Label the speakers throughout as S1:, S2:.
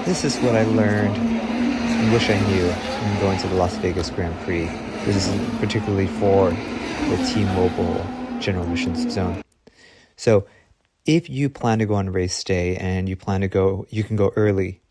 S1: This is what I learned, wish I knew, when going to the Las Vegas Grand Prix. This is particularly for the T-Mobile General Admissions Zone. So if you plan to go on race day and you plan to go, you can go early.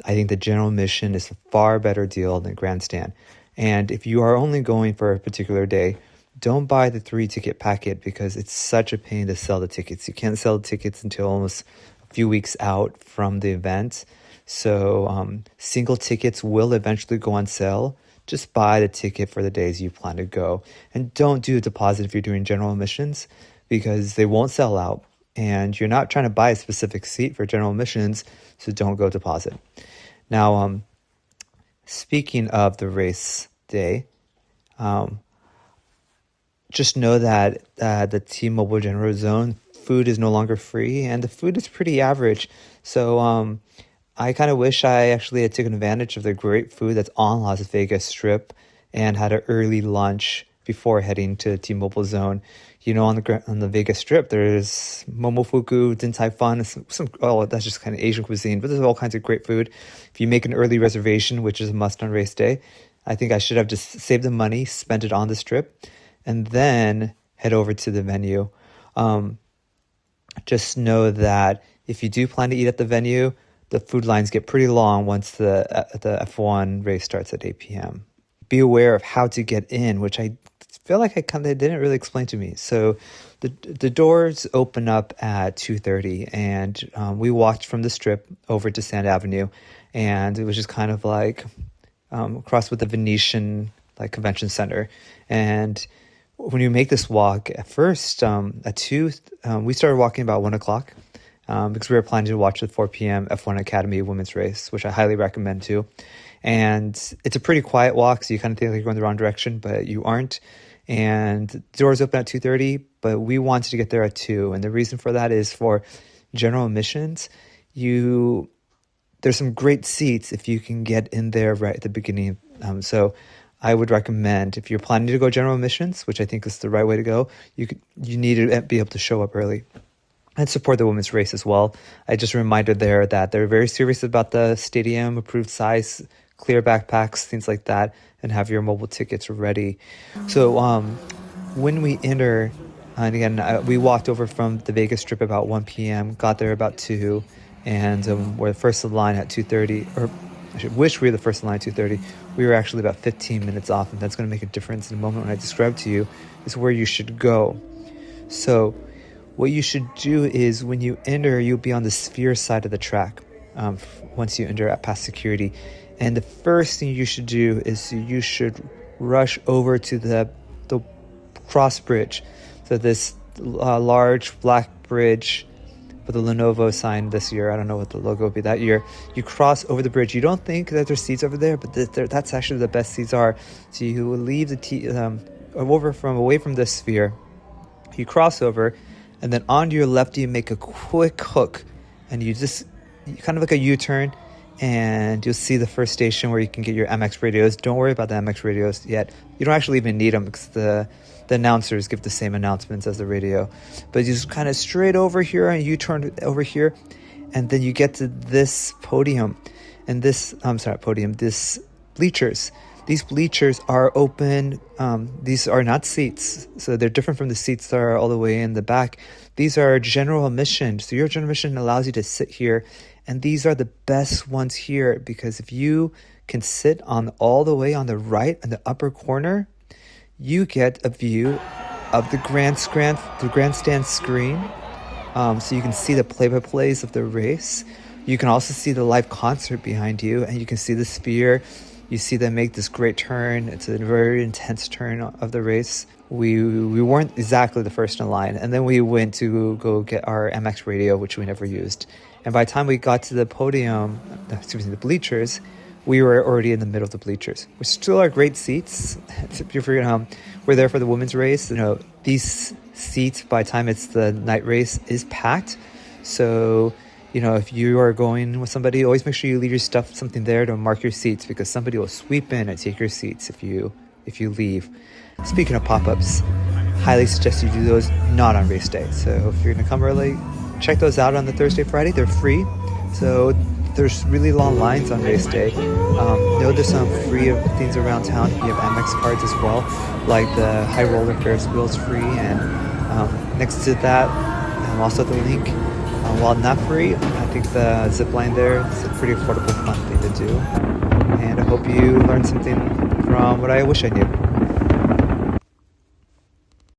S1: I think the general admission is a far better deal than grandstand. And if you are only going for a particular day, don't buy the 3-ticket packet because it's such a pain to sell the tickets. You can't sell the tickets until almost a few weeks out from the event. So single tickets will eventually go on sale. Just buy the ticket for the days you plan to go. And don't do a deposit if you're doing general admissions because they won't sell out. And you're not trying to buy a specific seat for general admissions, so don't go deposit. Now, speaking of the race day, just know that the T-Mobile General Zone food is no longer free, and the food is pretty average. So I kind of wish I actually had taken advantage of the great food that's on Las Vegas Strip and had an early lunch before heading to T-Mobile Zone. You know, on the Vegas Strip, there's momofuku, din tai fun, that's just kind of Asian cuisine, but there's all kinds of great food. If you make an early reservation, which is a must on race day, I think I should have just saved the money, spent it on the Strip, and then head over to the venue. Just know that if you do plan to eat at the venue, the food lines get pretty long once the F1 race starts at 8 p.m. Be aware of how to get in, which I feel like they didn't really explain to me. So the doors open up at 2:30, and we walked from the Strip over to Sand Avenue, and it was just kind of like across with the Venetian like convention center. And when you make this walk, at first at 2, we started walking about 1 o'clock because we were planning to watch the 4 p.m. F1 Academy women's race, which I highly recommend too. And it's a pretty quiet walk, so you kind of think like you're going the wrong direction, but you aren't. And the doors open at 2:30, but we wanted to get there at 2. And the reason for that is for general admissions, there's some great seats if you can get in there right at the beginning. So I would recommend, if you're planning to go general admissions, which I think is the right way to go, you need to be able to show up early and support the women's race as well. I just reminded there that they're very serious about the stadium approved size, clear backpacks, things like that, and have your mobile tickets ready. So when we enter, and again, we walked over from the Vegas Strip about 1 p.m., got there about 2, and we're first in line at 2:30, or I should wish we were the first in line at 2:30. We were actually about 15 minutes off, and that's going to make a difference in a moment when I describe to you is where you should go. So what you should do is when you enter, you'll be on the sphere side of the track once you enter past security. And the first thing you should do is you should rush over to the cross bridge. So this large black bridge with the Lenovo sign this year. I don't know what the logo would be that year. You cross over the bridge. You don't think that there's seats over there, but that's actually the best seats are. So you will leave away from the sphere. You cross over, and then on your left, you make a quick hook, and you kind of like a U-turn, and you'll see the first station where you can get your MX radios. Don't worry about the MX radios yet. You don't actually even need them because the announcers give the same announcements as the radio. But you just kind of straight over here and U-turn over here, and then you get to this podium, and this bleachers. These bleachers are open. These are not seats, so they're different from the seats that are all the way in the back. These are general admission. So your general admission allows you to sit here, and these are the best ones here because if you can sit on all the way on the right in the upper corner, you get a view of the grandstand screen. So you can see the play-by-plays of the race. You can also see the live concert behind you, and you can see the sphere. You see them make this great turn. It's a very intense turn of the race. We weren't exactly the first in line, and then we went to go get our MX radio, which we never used. And by the time we got to the the bleachers, we were already in the middle of the bleachers, which still are great seats. If you're forgetting, we're there for the women's race. These seats, by the time it's the night race, is packed. So, if you are going with somebody, always make sure you leave your something there to mark your seats because somebody will sweep in and take your seats if you leave. Speaking of pop-ups, highly suggest you do those not on race day. So if you're going to come early, check those out on the Thursday, Friday. They're free. So there's really long lines on race day. Know there's some free things around town. You have Amex cards as well, like the high roller Ferris wheels free, and next to that, also the link. While not free, I think the zip line there is a pretty affordable, fun thing to do. And I hope you learned something from what I wish I knew.